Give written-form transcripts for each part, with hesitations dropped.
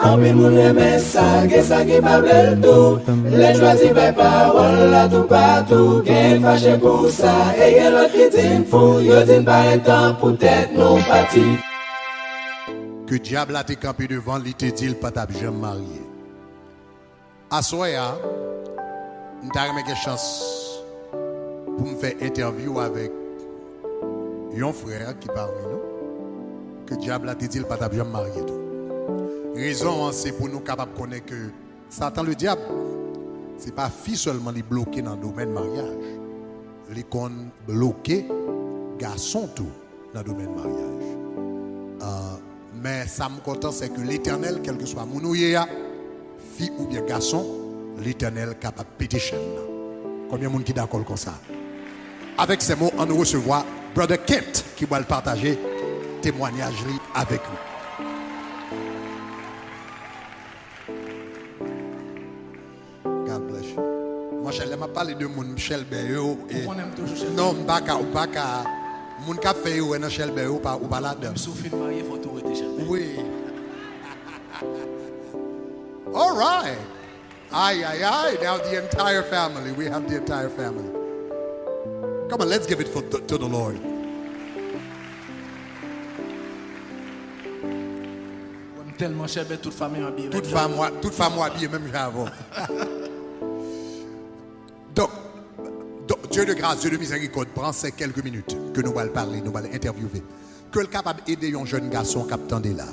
En pile moun reme ça, que ça qui pas bel tout. Les choisis par parole là tout partout. Gen fâché pour ça, et gen l'autre qui dit fou. Yo dit pas un temps pour tête non parti. Que diable a été campé devant lui, te dit, il pas t'a jamais marié. À soya, nous avons une chance pour me faire interview avec un frère qui parle nous. Que diable a te dit, il pas t'a jamais marié. Raison, c'est pour nous capables de connaître que Satan, le diable, ce n'est pas fille seulement les bloquer dans le domaine mariage. Les qu'on bloquer garçon tout dans le domaine mariage. Mais ça me content, c'est que l'Éternel, quel que soit mon ouïe, fille ou bien garçon, l'Éternel est capable de péter chaîne. Combien de monde qui est d'accord comme ça? Avec ces mots, on nous recevra Brother Kent qui va le partager témoignage avec nous. God bless you. Moi, je m'a parlé de mon Michel Béo. Non, pas mon café ou un Michel Béo ou pas là-dedans. Oui. All right. Aye, aye, aye. Now the entire family. We have the entire family. Come on, let's give it to the Lord. Tellement cher, toute famille habillée. Toute femme habillée, même avant. Donc, Dieu de grâce, Dieu de miséricorde, prend ces quelques minutes que nous allons parler, nous allons interviewer. Que le capable d'aider un jeune garçon captant des larmes.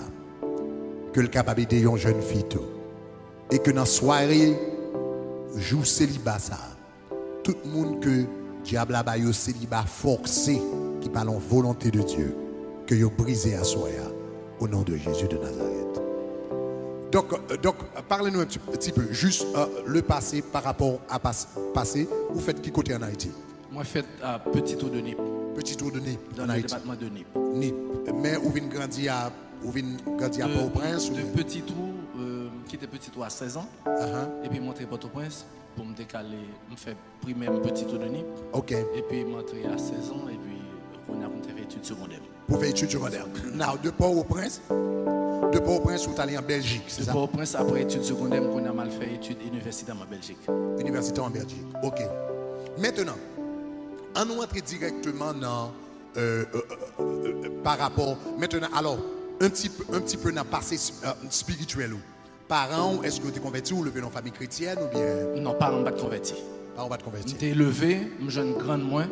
Que le capable d'aider une jeune fille. Et que dans la soirée, joue célibat ça. Tout le monde que diable a baillé au célibat forcé, qui parle en volonté de Dieu, que vous brisez à soi, au nom de Jésus de Nazareth. Donc parlez-nous un petit peu, juste le passé par rapport à passé. Vous faites qui côté en Haïti? Moi, je fais à Petit Tour de Nip. Petit Tour de Nip. Dans le département de Nip. Nip. Mais où vient grandir à Port-au-Prince? De Petit Tour, qui était Petit Tour à 16 ans. Et puis monter Port-au-Prince pour me décaler, me faire primaire Petit Tour de Nip. Ok. Et puis monter à 16 ans et puis on a fait études secondaires. Pour faire études secondaires. Now, de Port-au-Prince, vous êtes allé en Belgique, c'est ça? De Port-au-Prince, après études secondaires, on a mal fait études universitaires en Belgique. Université en Belgique, ok. Maintenant, on nous entre directement dans, par rapport, maintenant, alors, un petit peu dans le passé spirituel. Parents, est-ce que tu es converti ou levé dans une famille chrétienne ou bien? Non, parents pas convertis. Parents pas convertis. J'étais élevé, je jeune grande moins,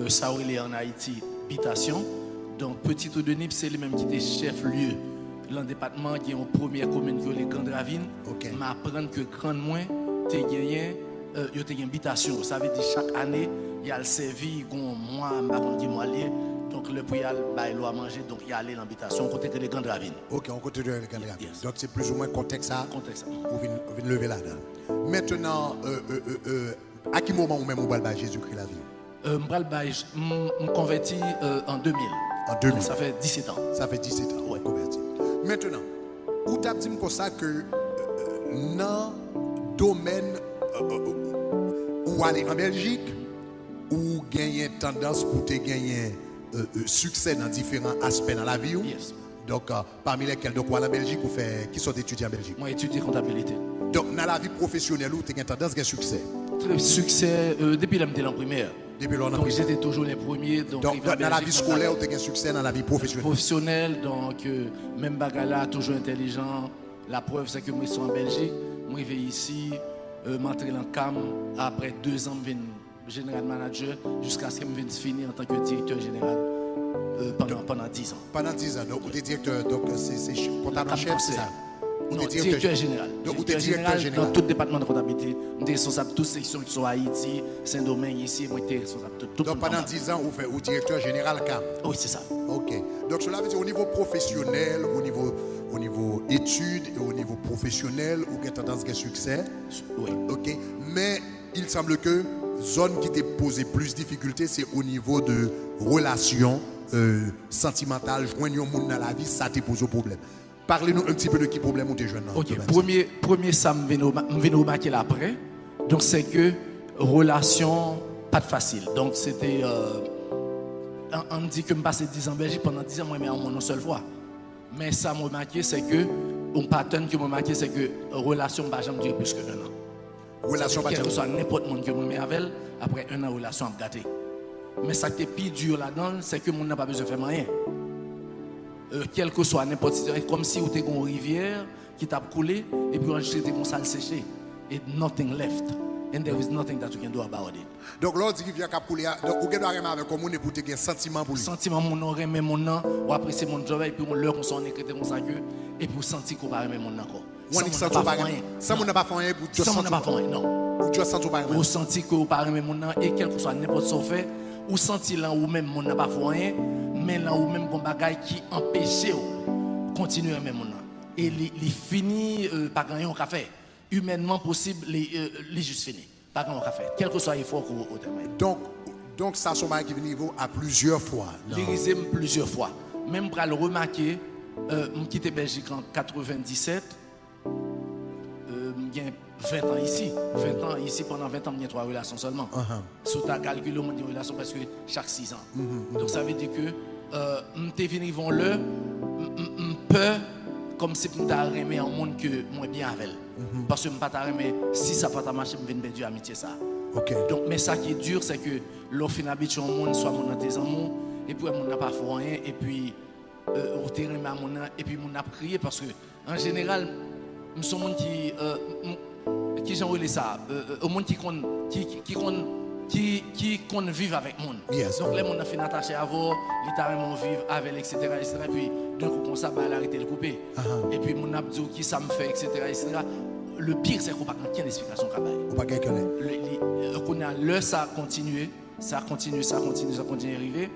ça où il est en Haïti, habitation. Donc, Petit Tour de Nip, c'est lui-même qui était chef-lieu. Dans le département qui est en première commune qui est les Grandes Ravines, m'apprendre que Grande Moins, tu as gagné une habitation. Ça veut dire chaque année, il y a le servi, il y a un mois, donc le prix a l'eau à manger, donc il y a allé dans l'habitation, côté que les Grandes Ravines. Ok, on côté de les Grandes Ravines. Donc c'est plus ou moins contexte ça. Contexte ça. Vous venez lever là-dedans. Maintenant, à quel moment vous-même vous avez Jésus-Christ la vie? Je me converti en 2000. En 2000. Donc, ça fait 17 ans. Ça fait 17 ans, ouais, converti. Maintenant, où tu as dit comme ça que dans le domaine où aller en Belgique, où gagner tendance pour te gagner succès dans différents aspects dans la vie? Yes. Donc, parmi lesquels, donc, en Belgique, vous faites qui sont étudiants en Belgique? Moi, étudié comptabilité. Donc, dans la vie professionnelle, où tu as tendance à gagner succès? Très succès depuis que j'étais en primaire. Donc j'étais toujours les premiers. Donc dans la vie scolaire, tu as un succès dans la vie professionnelle. Professionnelle, donc même bagala, toujours intelligent. La preuve, c'est que moi, je suis en Belgique. Moi, je vais ici, m'entrer en CAM. Après 2 ans, je suis général manager jusqu'à ce que je finisse en tant que directeur général pendant 10 ans. Pendant 10 ans, donc vous êtes directeur, donc c'est comptable chef, c'est ça? Non, directeur général. Donc, vous êtes directeur général. Dans tout département de comptabilité. Je suis responsable de toutes les sections qui sont à Haïti, Saint-Domingue, ici. Moi, je suis responsable de tout. Donc, pendant 10 ans, vous êtes directeur général CAM? Oui, c'est ça. Ok. Donc, cela veut dire au niveau professionnel, au niveau études et au niveau professionnel, vous avez tendance à succès? Oui. Ok. Mais il semble que zone qui t'a posé plus de difficultés, c'est au niveau de relations sentimentales. Joindre un monde dans la vie, ça t'a posé problème. Parlez-nous un petit peu de qui problème ou tes jeunes. Ok, premier ça me vient remarquer après. Donc c'est que relation pas de facile. Donc c'était on dit que me passer 10 ans en Belgique pendant 10 ans moi mais en une seule fois. Mais ça m'a remarqué c'est que un pattern que je marqué, c'est que relation ne va jamais durer plus que 1 an. Relation pas quel que soit n'importe monde que je mets avec, après 1 an, relation a gâté. Mais ça qui est plus dur là-dedans, c'est que mon n'a pas besoin de faire rien. Quel que soit n'importe situation, comme si vous étiez une rivière qui t'a coulé et puis j'étais comme ça le séché. Et nothing left. And there is nothing that you can do about it. Donc l'autre rivière qui a coulé, donc vous devez avec commun pour te un sentiment pour lui. Sentiment mon nom, aimer mon nom, ou apprécier mon job et puis on leur qu'on s'en écrit comme ça que et puis sentir qu'on va aimer mon nom encore. Ça mon n'a pas fait rien pour ça mon n'a pas fait rien non. Ou tu as senti pas rien. Ou sentir que vous pas aimer mon nom et quel que soit n'importe ce fait ou sentir là ou même mon n'a pas fait rien mais là ou même bon bagaille qui empêche continuer à aimer mon nom et les fini pas gagner un café humainement possible les juste fini pas gagner un café quel que soit l'effort au terme. Donc ça son qui vient à plusieurs fois. L'érisé plusieurs fois même pour le remarquer je quitté Belgique en 97 j'ai 20 ans ici. 20 ans ici, pendant 20 ans, il y a 3 relations seulement. Si tu as calculé, on a une relation presque chaque 6 ans. Donc ça veut dire que je suis venu le peur comme si je aimé un monde que moi bien avec. Parce que je ne pas aimer si ça n'a pas marché, je vais perdre l'amitié ça. Donc mais ça qui est dur, c'est que l'offre habitué au monde, soit mon tes amours, et puis on n'a pas fait rien, et puis au terrain et puis on a crié parce que en général, nous sommes monde qui j'en relais ça au monde qui vivent avec monde. Yes. Donc les monde a fait attaché à vous, littéralement vivre avec etc. Et puis d'un coup comme ça bah arrêter le couper. Et puis mon a dit qui ça me fait etc. Le pire c'est qu'on pas aucune explication travail. On pas quelqu'un. Qu'on a le ça continue à arriver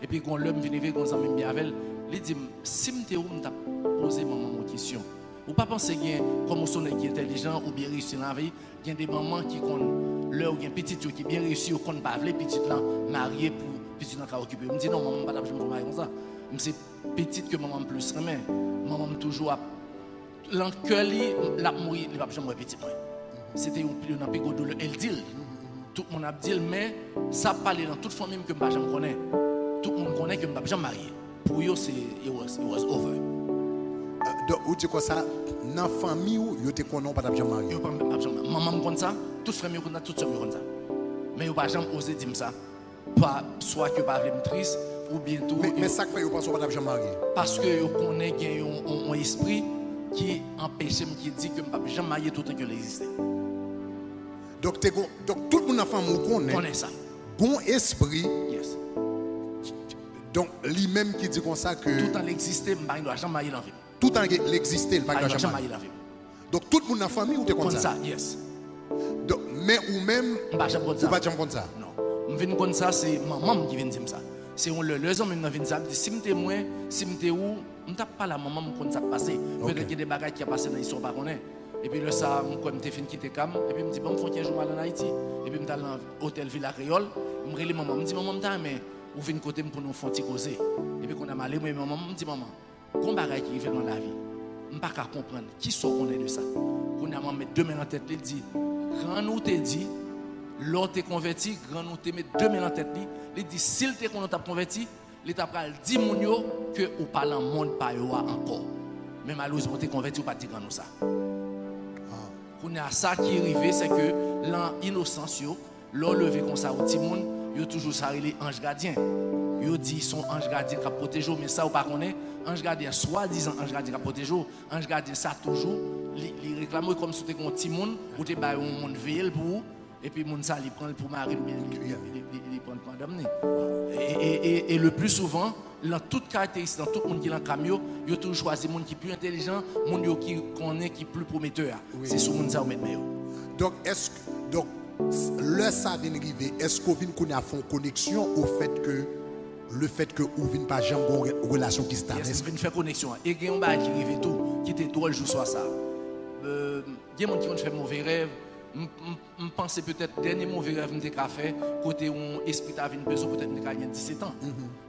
et puis quand l'homme vient arriver quand même bien avec il dit si m'était où m't'a posé maman une question. Ou pas penser que comme on sonne qui est intelligent ou bien réussi dans la vie, il y a des mamans qui ont leur une petite qui bien réussi ou qu'on pas veut petite là mariée pour petite là occuper. Me dit non maman pas je me marier comme ça. C'est petite que maman plus remet. Maman toujours l'enqueur la mourir, il va jamais petit moi. C'était un peu douleur elle dit tout le monde a dit mais ça parler dans toute famille que pas jamais connaît. Tout le monde connaît que pas jamais marié. Pour eux c'est it was over. Donc, ou tu quoi ça, dans la famille où tu te connais pas jamais marié. Maman me connaît ça, toute famille me connaît, toute sœur me connaît ça. Mais vous pas jamais osé dire ça. Pas soit que pas me triste ou bientôt. Mais ça fait vous pensez pas jamais marié. Parce que vous connaissez un esprit qui empêche qui dit que pas jamais marié tout le temps que l'existe. Donc tout le monde dans la famille connaît ça. Bon esprit. Yes. Donc lui-même qui dit comme ça que tout le temps l'existe, je ne dois jamais marier dans la vie. Tout le temps l'existe, il ne doit jamais marier dans la vie. Donc tout le monde dans la famille ou tu es comme ça? Yes. Donc, mais ou même je ne pas jamais comme ça. Non. Je viens comme ça, c'est maman qui vient dire ça. C'est on le hommes qui vient dire si je suis moi, si je suis où, je ne tape pas la maman comme ça passé. Peut-être qu'il y a des bagages qui sont passés dans l'histoire pas connaît. Et puis le ça, quand je suis quitté Cam, et puis je me dis bon, il faut que je joue en Haïti. Et puis je suis dans l'hôtel Villa Créole, je me dis maman, je me dis maman, mais ou vient côté pour nous faire causer. Et puis quand on a mal, maman me dit maman, qu'on bagaille qui arrive dans la vie. Je ne peux pas comprendre qui sont qu'on est de ça. Quand on a mis 2 mains en tête, il dit grand nous te dit l'autre est converti, grand nous te met 2 mains en tête, il dit s'il te qu'on t'a converti, il t'a pral dit mon yo que ou parle en monde pas yo encore. Mais malheureusement t'es converti ou pas dit grand nous ça. Qu'on a ça qui arrivé c'est que l'innocence yo, l'on levé comme ça au petit monde, yo toujours ça les ange gardien. Yo dit son ange gardien qui protège mais ça ou pas connaît ange gardien soi-disant ange gardien qui protège ange gardien ça toujours il réclame comme si c'était un petit monde ou t'es ba un monde veille pour et puis monde ça il prend pour marier ou bien il prend pour condamner et le plus souvent dans toute caractéristique dans tout monde qui est dans camion yo toujours choisi monde qui plus intelligent monde qui connaît qui plus prometteur c'est sur monde ça ou mettre meilleur. Donc est-ce donc le ça vient arriver est-ce qu'on vient qu'on a fait connexion au fait que le fait que ou vient pas jamais une relation qui se tape. Est-ce que faire connexion et il y a un bail qui arrive tout qui était drôle jour soir ça. Il y a des gens qui ont fait mauvais rêve. Je pense peut-être dernier mauvais rêve que j'ai fait côté un esprit a venu besoin peut-être de gagner 17 ans.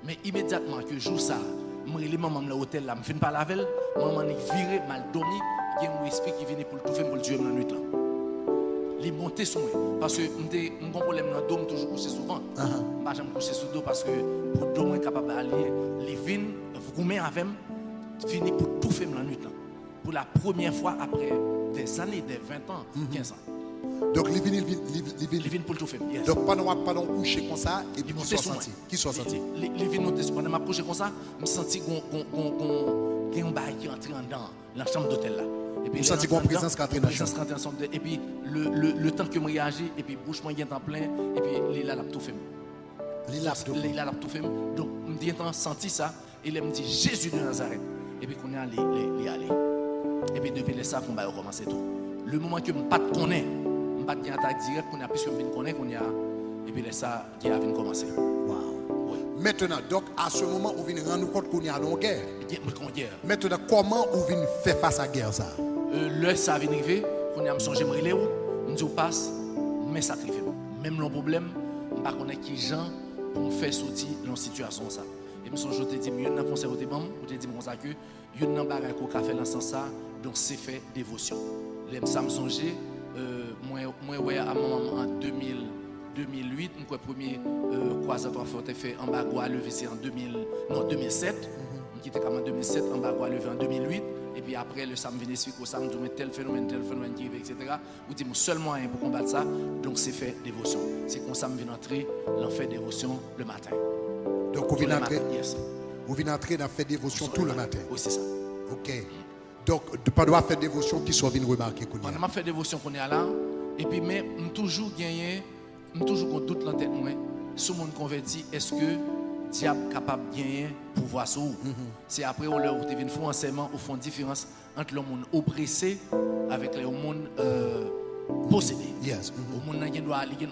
Mais immédiatement que jour ça, moi les maman dans l'hôtel là, me fin pas la veille, maman est viré mal dormi, il y a un esprit qui vient pour tout faire pour le tuer dans la nuit là. Les monter sont parce que j'ai un problème dans le dos toujours coucher souvent. Pas jamais coucher sous dos parce que pour dos capable d'aller les vins vous met avec fini pour tout faire dans la nuit là. pour la première fois après des années, des 20 ans, 15 ans. Donc, il vient pour tout faire. Yes. Donc, pendant coucher comme ça, et puis qui sont sortis. Les vins notés, pendant ma coucher comme ça, je me sens qu'il y a un bail qui entre dans la chambre d'hôtel là. Et puis, vous sentez qu'on présence qui entre dans la chambre. Et puis, le temps que je réagis, et puis, bouche moi est en plein, et puis, il a tout fait. Il a tout fait. Donc, je me senti ça, et il me dit Jésus de Nazareth. Et puis, qu'on est allé. Et puis, depuis ça, on va recommencer tout. Le moment que je ne connais pas, je ne pas de attaque directe, qu'on a puisque je ne connais qu'on y a, et puis, ça, qui a commencé. Wow. Oui. Maintenant, donc, à ce moment, vous venez rendre compte qu'on y a une guerre. Maintenant, comment vous venez faire face à la guerre ça? Là, ça vient arriver, qu'on a changé de relais, on dit, on passe, mais ça arrive. Même le problème, je ne connais pas qui gens pour me faire sortir dans cette situation. Ça. Et je me suis dit, il y a un conseil au débat, je dis comme ça que il y a un bagage qu'on a fait dans ce sens, donc c'est fait dévotion. Je me suis dit, moi, à en 2008, mon premier croisade a fait en Bagua levé, c'est en 2007. Qui était comme en 2007, en Bagua levé en 2008. Et puis après, le SAM vient expliquer au SAM, nous mettons tel phénomène qui arrive, etc. Vous dites, mon seul moyen pour combattre ça, donc c'est faire dévotion. C'est qu'on SAM vient entrer dans faire dévotion le matin. Donc vous venez entrer dans faire dévotion tout le matin. Oui, c'est ça. Ok. Donc, pas doit faire dévotion qui soit venu remarquer qu'on a. On a fait dévotion qu'on est là. Et puis, mais on toujours gagné, on toujours doute dans la tête, moi, si mon converti, est-ce que diable capable de gagner pouvoir sur vous. C'est après on leur devine font enseignement au fond différence entre le monde oppressé avec le monde possédé. Yes. Au monde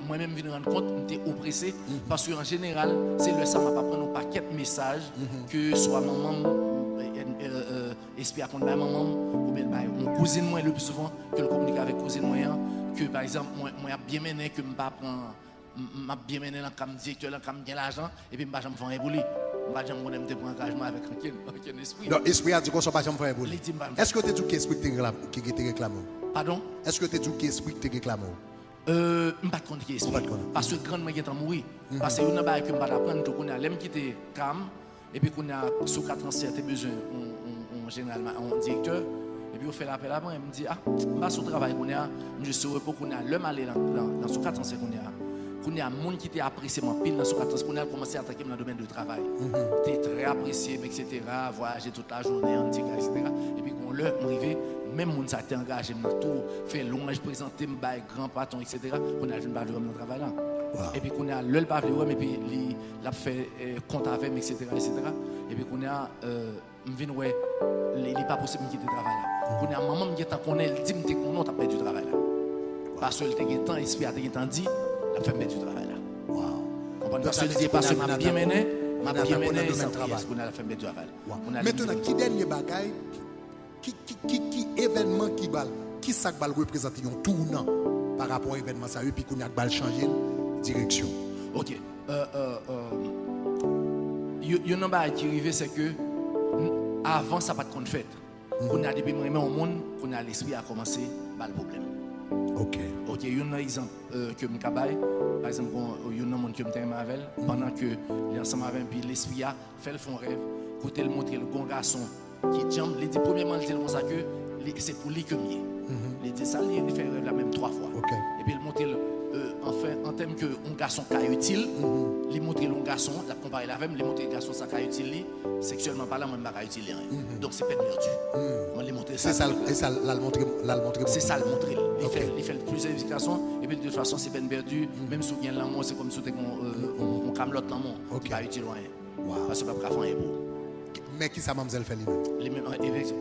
moi-même je me rends compte que j'étais oppressé parce qu'en général c'est le ça m'a pas prendre un paquet de messages que soit maman esprit à compte maman ou bien mon cousine moi le plus souvent que le communique avec cousine moi que par exemple moi bien mené que me pas prendre m'a bien mené dans comme directeur là comme bien l'argent et puis m'pas jamais faire un boulot m'pas jamais connait me prendre engagement avec un esprit. Donc esprit a dit qu'on soit pas jamais faire un boulot. Est-ce que tu dis qu'esprit qui te réclame? Pardon? Est-ce que tu dis qu'esprit te réclame? M'pas connait qui esprit parce que grandement qui est en mourir parce que une bail que m'pas apprendre tout qu'on a l'aime quitter cam et puis qu'on a sous 4 ans c'était besoin on généralement un directeur. Et puis on fait l'appel après, il me dit, pas sur le travail qu'on a, je suis heureux qu'on a l'homme aller dans ce 4 ans qu'on a un monde qui t'a apprécié mon pile dans ce 4 ans qu'on a commencé à attaquer dans le domaine du travail. Tu es très apprécié, etc. Voyager toute la journée, etc. Et puis quand l'heure arrive, même monde ça t'est engagé dans tout, fait louange, présenter, me bail grand patron, etc. On a vu pas dans le travail là. Wow. Et puis qu'on a l'heure pas et puis il a fait compte avec, etc. Et puis qu'on a il n'est pas possible de quitter le travail là. Quand il y a maman qui dit qu'on a perdu du travail là. Parce que le temps, l'esprit a temps dit, la femme perdre du travail là. Wow. Parce que m'a bien mené, sans prière, qu'on a la femme perdre du travail. Maintenant, qui dernier bagaille, qui événement qui ça va représenter un tournant par rapport à l'événement ça et puis qu'on a changer de direction. OK. Il y a un bagage qui arrive c'est que avant ça pas de fait. Qu'on a depuis au monde, qu'on a l'esprit à commencer par le problème. OK. Il y a un exemple que me cabaye, par exemple, il y a un monde que me t'aime avec pendant que l'ensemble avec puis l'esprit a fait le fond rêve, côté le montrer le bon garçon qui jambe, il dit premièrement il dit comme ça que c'est pour lui que mieux. Il dit ça il fait rêve la même 3 fois. OK. Et puis il montre enfin en termes que un garçon qui est utile, il montre le garçon, la comparer la même, il montre le garçon ça qui est utile sexuellement parlant même pas utile rien. Donc c'est peine perdue. On les montrer ça. C'est ça la montrer. C'est ça le montrer. Il fait plusieurs explications et puis de toute façon c'est peine perdue même si il y a l'amour c'est comme si on camelote l'amour qui pas utile rien. Parce que pas faire un beau. Mais qui ça mademoiselle fait lui-même?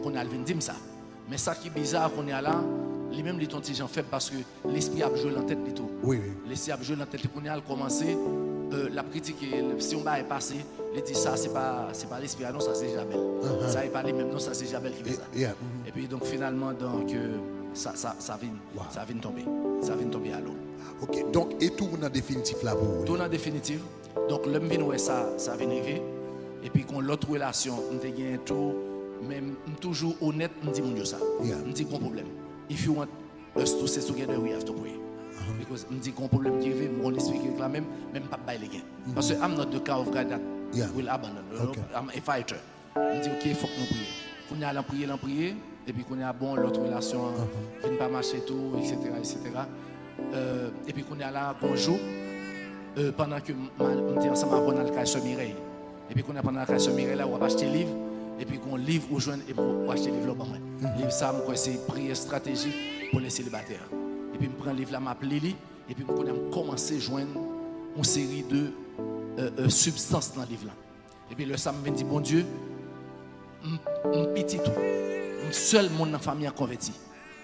On a le dit ça. Mais ça qui est bizarre qu'on est là, lui-même les tontis gens fait parce que l'esprit a joué dans la tête de tout. Oui. L'esprit a joué dans la tête qu'on a commencé la critique si on va passer, il dit ça c'est pas l'esprit non ça c'est Jabel. Ça est pas lui même non ça c'est Jabel qui fait ça. Et puis donc finalement donc ça vient tomber. Ça vient tomber à l'eau. OK. Donc et tout en définitif là pour. Tout en définitif. Donc l'homme vient ouais ça vient arriver et puis qu'on l'autre relation, on te gagne tout même toujours honnête, on dit mon Dieu ça. On dit qu'on problème. If you want us to stay together, we have to pray. Because on dit qu'on problème qui arrive, on explique là même pas bailler les gains. Parce que I'm not the kind of guy that will abandon. I'm a fighter. On dit OK, il faut que nous prions. On a prier et puis qu'on a bon l'autre relation qui ne pas marcher tout, etc. Et puis qu'on est là bonjour pendant que on était ensemble avant dans le Sœur Mireille. Et puis qu'on a pendant le Sœur Mireille là on va acheter livre et puis qu'on livre ou joindre et pour acheter livre là pour moi. Livre ça moi c'est prière stratégie pour les célibataires. Et puis me prend livre là m'appelle Lili et puis qu'on a commencé à joindre une série de substances dans le livre là. Et puis le samedi me dit bon Dieu mon petit tout seul mon famille a converti.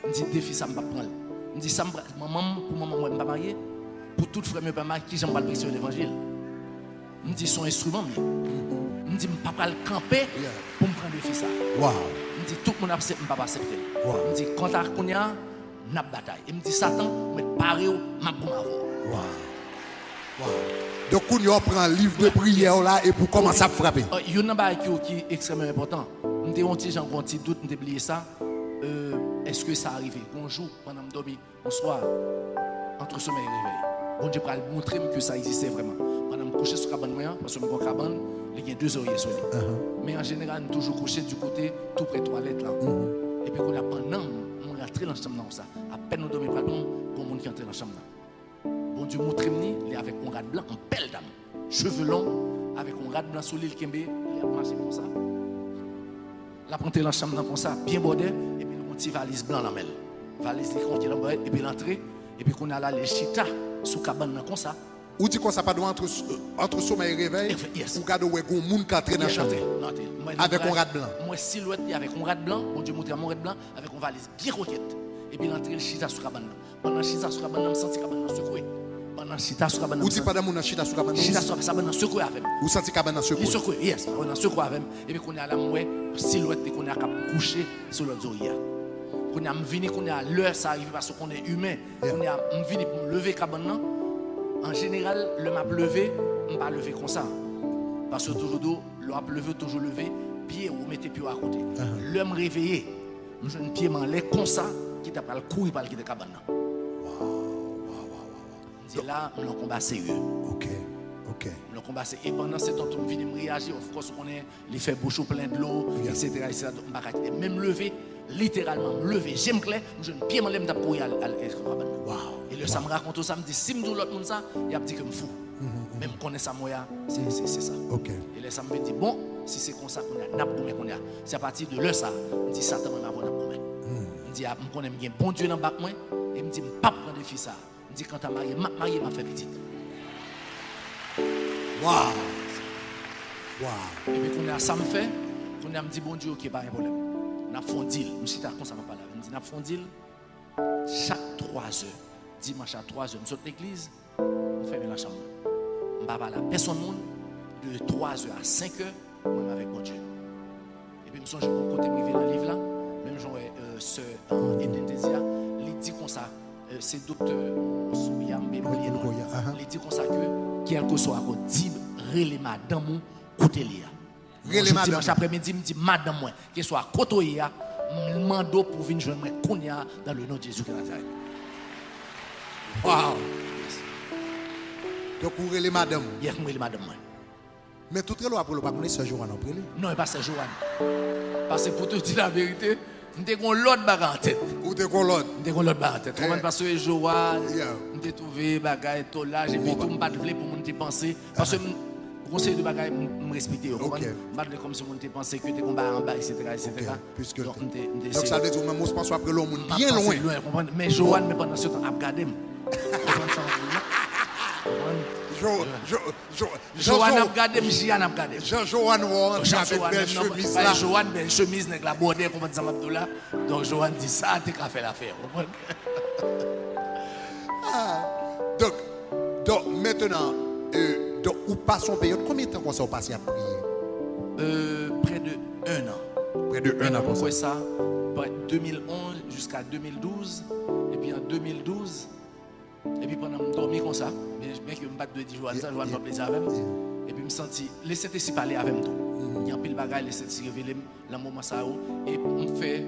Me dit défi ça me pas prendre. Me dit ça maman pour maman moi pas marié pour tout frère me pas marié qui j'aime pas prêcher l'évangile. Me dit son instrument me dit pas pas le camper pour me prendre défi ça. Wow. Me dit tout le monde accepte me pas accepter. Me dit quand à konya n'a bataille. Et me dit Satan me paré m'a pour m'avoir. Wow. Wow. Donc on prend un livre de prière là et pour commencer à frapper. Il y a un bagage qui est extrêmement important. On était un petit doute, on oublié ça. Est-ce que ça arrive un jour pendant que je dormais un soir entre sommeil et réveil. Bon Dieu va montrer que ça existait vraiment. Pendant que je couchais sur la cabane parce que mon cabane, il y a 2 oreillers sur lui. Mais en général, je toujours couché du côté tout près de la toilette là. Et puis qu'on a pendant on rentré dans la chambre ça. À peine nous dormons pas bon, comme on qui entre dans la chambre là. Bon Dieu montre il est avec un rat blanc, un belle dame, cheveux longs, avec un rat blanc sur l'île Kembe, il a marché comme ça. La prendre dans la chambre comme ça, bien bordé, et puis un petit valise blanc dans la valise qui est dans et puis l'entrée, et puis qu'on a là les chita sous cabane comme ça. Ou dit qu'on ça pas entre sommeil et réveil, yes. ou garde où est un monde qui entre dans la chambre avec un rat blanc. Moi silhouette avec un rat blanc, bon Dieu montre mon rat blanc avec une valise bien roquette. Et puis l'entrée le chita sous cabane. Pendant chita sous cabane, on senti cabane secoué. Pendant chita sous cabane. Ou dit pas dans chita sous cabane. Chita sous cabane secoué avec. Ou senti cabane secoué. Secoué, yes, on secoué avec. Et puis qu'on a la mouette silhouette et qu'on a couché sur l'autre oreille. Qu'on a venu qu'on a l'heure ça arrive parce qu'on est humain. Qu'on a venu pour me lever cabane. En général, le m'a levé, on pas lever comme ça. Parce que toujours l'on a levé toujours levé, pied ou mettez pied à côté. L'homme réveillé, je ne pied m'en lait comme ça qui t'a pas le couille par le qui de cabane. C'est là on combat sérieux. OK. Le combat c'est et pendant ce temps on vient me réagir, of course on est les fait bouchon plein de l'eau etc. Même lever littéralement lever, j'aime clair, je ne pied m'en lait m't'a courir à cabane. Et le ça me raconte ça me dit si me dit l'autre monde ça, il a dit que me fou. Même connaît ça moi c'est ça. OK. Et là ça me dit bon, si c'est comme ça qu'on a n'a qu'on a, c'est à partir de là ça, me dit Satan m'a avoir n'a me dit me connaît bien bon Dieu dans bac moi et me dit pas prendre défi ça. Me dit quand tu marié m'a fait petite. Wow. Et puis qu'on a ça me fait, qu'on a me dit bon Dieu OK pas un problème. On a fait un deal, je suis comme ça m'a parlé. Me dit on a fait un deal chaque 3 heures. Dimanche à 3 heures, je saute l'église, je ferme la chambre. Je ne parle à personne de 3 heures à 5 heures, moi avec mon Dieu. Et puis, je me suis dit, côté privé dans le livre là, même Jean sœur Eden Desia, il dit comme ça, c'est docteur Souyam, il dit comme ça que, quel que soit le dit, relais madame, côté lia. Dimanche après-midi, il me dit, madame, qu'il soit côté lia, je demande pour venir joindre Kounia dans le nom de Jésus de Nazareth. Wow. Donc vous relez madame. Yes, vous relez madame. Mais tout le monde après le pas connaître ce Joanne après lui. Non, pas ce Joanne. Parce que pour te dire la vérité, nous avons l'autre bagarre en tête. Ou t'es qu'on l'autre. Nous avons l'autre bagarre en tête. Parce que Joanne, nous avons trouvé bagarre tout là, et puis tout me pas de pour mon penser parce que conseil de bagarre me respecter au comprendre pas comme si mon te penser que tu combat en bas etc. Donc ça veut dire même on se pense après l'homme bien loin. Mais Joanne me pendant ce temps a regardé. Joanne a regardé, Jean a regardé. Joanne avec belle chemise là. Joanne belle chemise avec la bordée comme ça Abdullah. Donc Joanne dit ça t'es qu'à faire l'affaire. Donc maintenant donc ou passe en période combien de temps qu'on s'est passé à prier? Près de 1 an. Près de 1 an comme ça. 2011 jusqu'à 2012 et puis en 2012 et puis pendant que je dormais comme ça bien que je me batte de 10 jours ça je vais me plaisir avec et puis je me sentis les Saint-Esprit parler avec moi il y a un pile bagaille les Saint-Esprit révéler le moment ça et on fait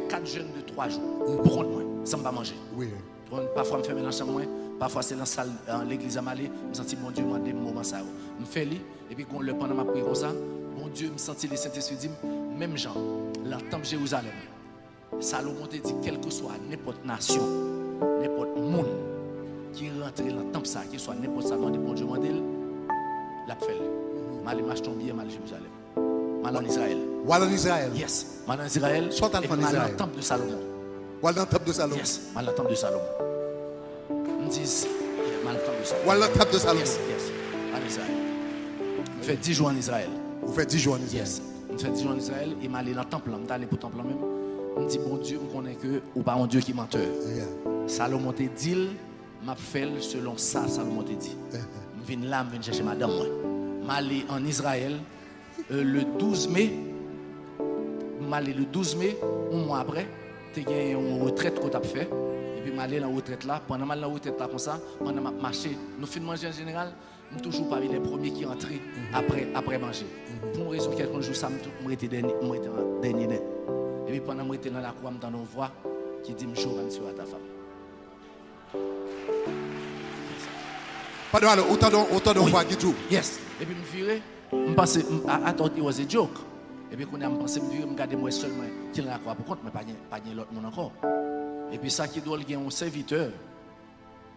4 jeûnes de 3 jours pour moi sans pas manger parfois me fermer dans la chambre parfois c'est dans la salle l'église à Malé je me sentis mon Dieu demander le moment ça me fait lit et puis pendant ma prière comme ça mon Dieu me sentis les Saint-Esprit dit même Jean, le temple Jérusalem, Salomon te dit, quelle que soit n'importe nation, n'importe monde qui rentre dans le temple, ça, qui soit n'importe ça dans le bon Dieu modèle, l'a fait. Mal marche ton billet, mal Jérusalem. Mal en Israël. Mal en Israël. Yes. Mal en Israël. Soit en Israël. Mal dans le temple de Salomon. Mal dans le temple de Salomon. Yes. Mal dans le temple de Salomon. On dit, mal dans le temple de Salomon. Mal dans le temple de Salomon. Yes, yes. Mal en Israël. On fait 10 jours en Israël. Vous faites 10 jours en Israël. Yes. On fait 10 jours en Israël et m'aller dans le temple, on allé pour le temple même. On dit bon Dieu, on connaît que ou pas un Dieu qui menteur. Yeah. Salomon te dit, m'a fait selon ça Salomon te dit. Je viens là, je viens chercher madame moi. M'aller en Israël le 12 mai. M'aller le 12 mai, un mois après, tu as une retraite que tu as fait. Et puis m'aller dans la retraite là, pendant mal la retraite là comme ça, pendant m'a marché, nous finissons manger en général. Je toujours parmi les premiers qui rentrent après manger. Pour une raison, quelqu'un jour, ça me était dernier net. Et puis pendant que je suis dans la cour, dans nos voix, qui dit, je suis sur ta femme. Pardon, alors, autant de voix qui tout. Yes. Et puis je me virais, je pensais, I thought it was a joke. Et puis quand je pensais, je me regarder moi seulement, qui est dans la cour pour compte, mais pas l'autre monde encore. Et puis ça qui doit, il y a un serviteur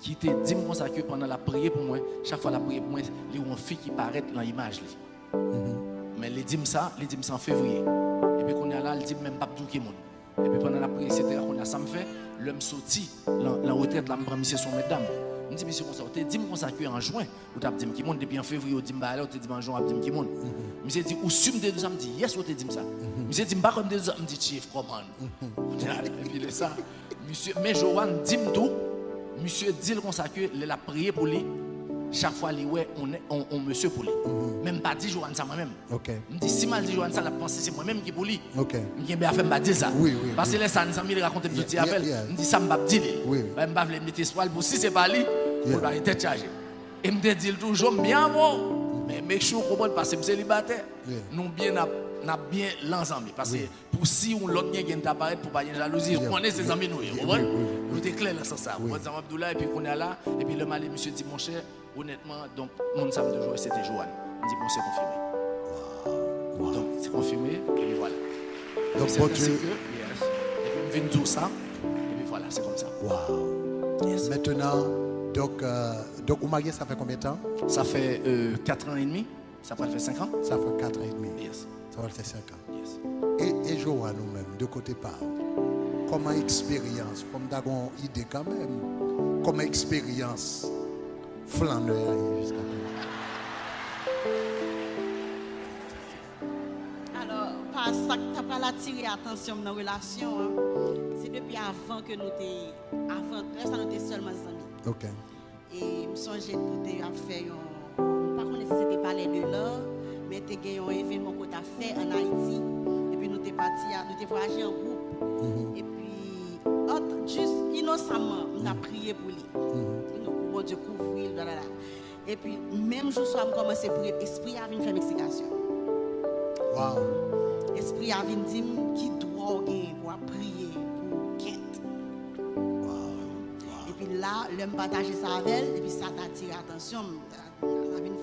qui te dit comme ça que pendant la prière pour moi, chaque fois la prière pour moi, il y a une fille qui paraît dans l'image. Mais il dit ça en février. Et puis quand on est là, il dit même pas tout qui monde. Et puis pendant la prière, etc., ça me fait, l'homme sorti, la retraite, là, je prends monsieur son mesdames. Je dis, monsieur, tu dis comme ça qu'en juin, ou tu as dit qui monte depuis en février, ou tu dis en juin, tu dis qui monte. Monsieur dit, ou si je me ça, me dit, yes, ou tu dis ça. Monsieur dit, pas comme des hommes, me dit, chief, comment. Et puis ça, monsieur, mais Joanne, dis-moi tout. Monsieur dit comme ça que la prière pour lui, chaque fois on monsieur pour lui. Même pas dit Joanne ça moi-même. OK. Me dit si mal dit Joanne ça la pensée c'est moi-même qui pour lui. OK. Me bien fait me dire ça. Oui. Parce que les ça nous amis raconter petit appel. Me dit ça me pas dire. Oui. Me pas veut mettre espoir pour si c'est pas lui, on va être chargé. Et me dit toujours bien bon. Mais make sure comprendre parce que c'est célibataire. Nous bien n'a bien l'ensemble parce que pour si on l'autre bien qui apparaître pour pas de jalousie, on connaît ses amis nous, vous voyez. Nous t'es clair dans ça. Moi Abdoulaye et puis qu'on est là et puis le mal monsieur dit mon cher honnêtement donc mon samedi de jour c'était Joanne. On dit bon c'est confirmé. Donc c'est confirmé et puis voilà. Donc bon Dieu. Et puis on vient tout ça et puis voilà, c'est comme ça. Wow. Yes. Maintenant donc vous mariez ça fait combien de temps? Ça fait 4 ans et demi. Ça peut faire 5 ans. Ça fait 4 ans et demi. Yes. Ça va faire 5 ans. Yes. Et Joanne nous-mêmes, de côté part, comment expérience, comme d'avoir une idée quand même, comment expérience flaneur jusqu'à présent? Alors, par ça que tu n'as pas attiré l'attention dans la relation, c'est depuis avant que nous étions, avant, nous étions seulement amis. OK. Et je me souviens que tu as fait par contre, c'était pas les deux là, mais tu as eu un événement que tu as fait en Haïti. Et puis nous sommes partis, nous avons voyagé en groupe. Et puis, juste innocemment, on a prié pour lui. Bon Dieu couvrir, et puis, même jour soir, on commence à prier, l'esprit a venu faire l'explication. Wow. L'esprit a venu dire qui doit pour prier pour Kent. Wow. Et puis là, l'homme partageait ça avec elle, et puis ça t'a attiré l'attention. Ça vient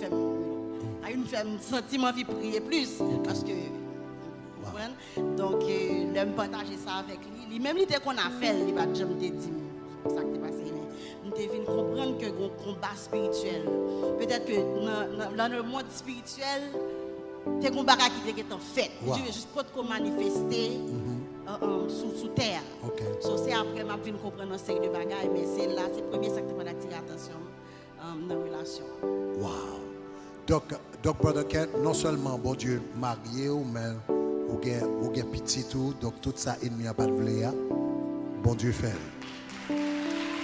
faire un sentiment de prier plus. Parce que, donc, l'homme partageait ça avec lui. Lui-même, il était qu'on a fait, il va jamais te dire. C'est ça qui est passé. Nous devons comprendre que un combat spirituel. Peut-être que dans le monde spirituel, c'est un combat qui est en fait. Dieu veut juste pas manifester sous terre. C'est après que je comprendre un série de bagages, mais c'est là, c'est le premier secteur pour attirer l'attention dans la relation. Wow. Donc, Brother Kent, non seulement bon Dieu marié, mais vous avez petit tout, donc tout ça, ennemi n'a pas de blé, bon Dieu fait.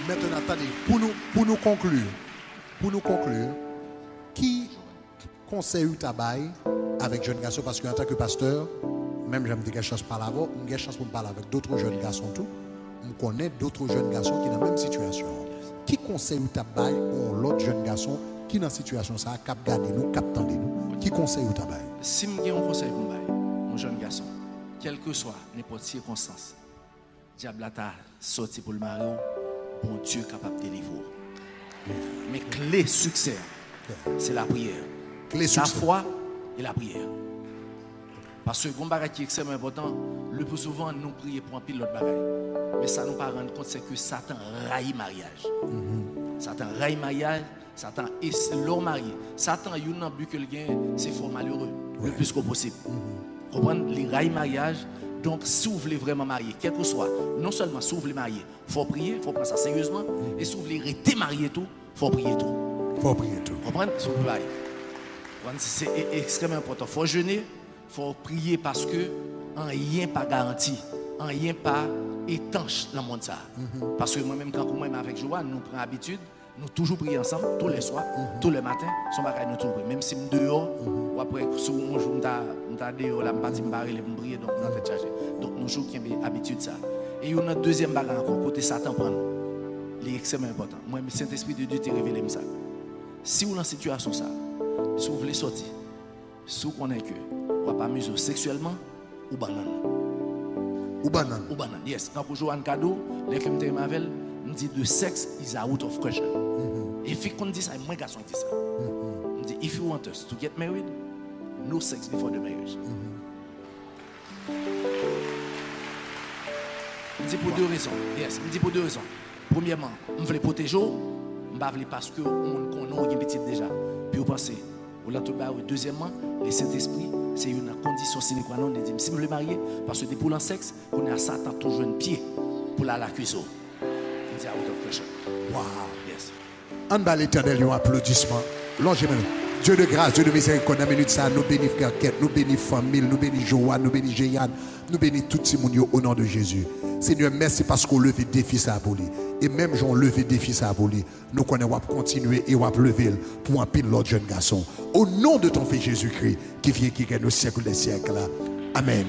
Maintenant, attendez, pour nous conclure, qui conseille ou tabac avec jeunes garçons, parce qu'en tant que pasteur, même j'aime des chance de parler avec, j'ai chance pour parler avec d'autres jeunes garçons tout, on connaît d'autres jeunes garçons qui sont dans la même situation. Qui conseille ou tabac ou l'autre jeune garçon qui est dans la situation ça, cap garder nous, cap tendre nous, qui conseille ou tabac? Si je un conseil pour mon jeune garçon, quelle que soit n'importe circonstance, diable a sorti pour le mari, bon Dieu capable de délivrer. Mais clé succès, c'est la prière. La foi et la prière. Parce que le qui est extrêmement important, Le plus souvent, nous prions pour un pile l'autre bagaille. Mais ça nous pas rendre compte, c'est que Satan raille mariage. Satan raille mariage, Satan est l'homme marié. Satan, il y a un but que le gain, c'est fort malheureux, le plus que possible. Comprendre les raille mariage. Donc, si vous voulez vraiment marier, quel que soit, non seulement si vous voulez marier, il faut prier, il faut prendre ça sérieusement. Et si vous voulez rester marié tout, il faut prier tout. Faut prier tout. Comprendre? C'est extrêmement important. Il faut jeûner, il faut prier parce que rien pas garanti, rien pas étanche dans le monde. Parce que moi-même, quand moi avec Joanne, nous prenons habitude, nous toujours prier ensemble, tous les soirs, tous les matins, son bagage nous toujours. Même si nous dehors, ou après, si un jour, nous dehors, là, je ne vais pas prier, donc nous sommes chargés. Donc nous jouons qui ont habitude ça. Et il y a un deuxième bagage encore, côté Satan prend nous. C'est extrêmement important. Moi, le Saint-Esprit de Dieu t'a révélé ça. Si vous êtes dans cette situation, ça, si vous voulez sortir, si vous connaissez que vous n'avez pas mesure sexuellement, ou banane. Ou banane. Ou banane, yes. Quand vous jouez un cadeau, les que je m'avelle, on dit the sex is out of question. Et puis qu'on dit ça, moi garçon dit ça. On dit if you want us to get married, no sex before the marriage. On dit pour deux raisons. Yes, on dit pour deux raisons. Premièrement, on veut les protéger, on ne veut parce que on a une petite déjà. Puis vous pensez, deuxièmement, le Saint-Esprit, c'est une condition sine qua non de dire si vous voulez marier, parce que pour le sexe, on a Satan toujours un pied pour la cuisine. On dit out of question. Wow. Yes. En bas l'Éternel, un applaudissement. Longez-moi. Dieu de grâce, Dieu de miséricorde, dans la minute ça, nous bénissons frère, nous bénissons famille, nous bénissons Joanne, nous bénissons Jeanne, nous bénissons tout ce monde au nom de Jésus. Seigneur, merci parce qu'on lève le défi ça pour lui. Et même j'en levé le défi ça pour lui. Nous connaissons continuer et on va lever pour un pile l'autre jeune garçon. Au nom de ton Fils Jésus-Christ, qui vient qui gagne au siècle des siècles. Amen.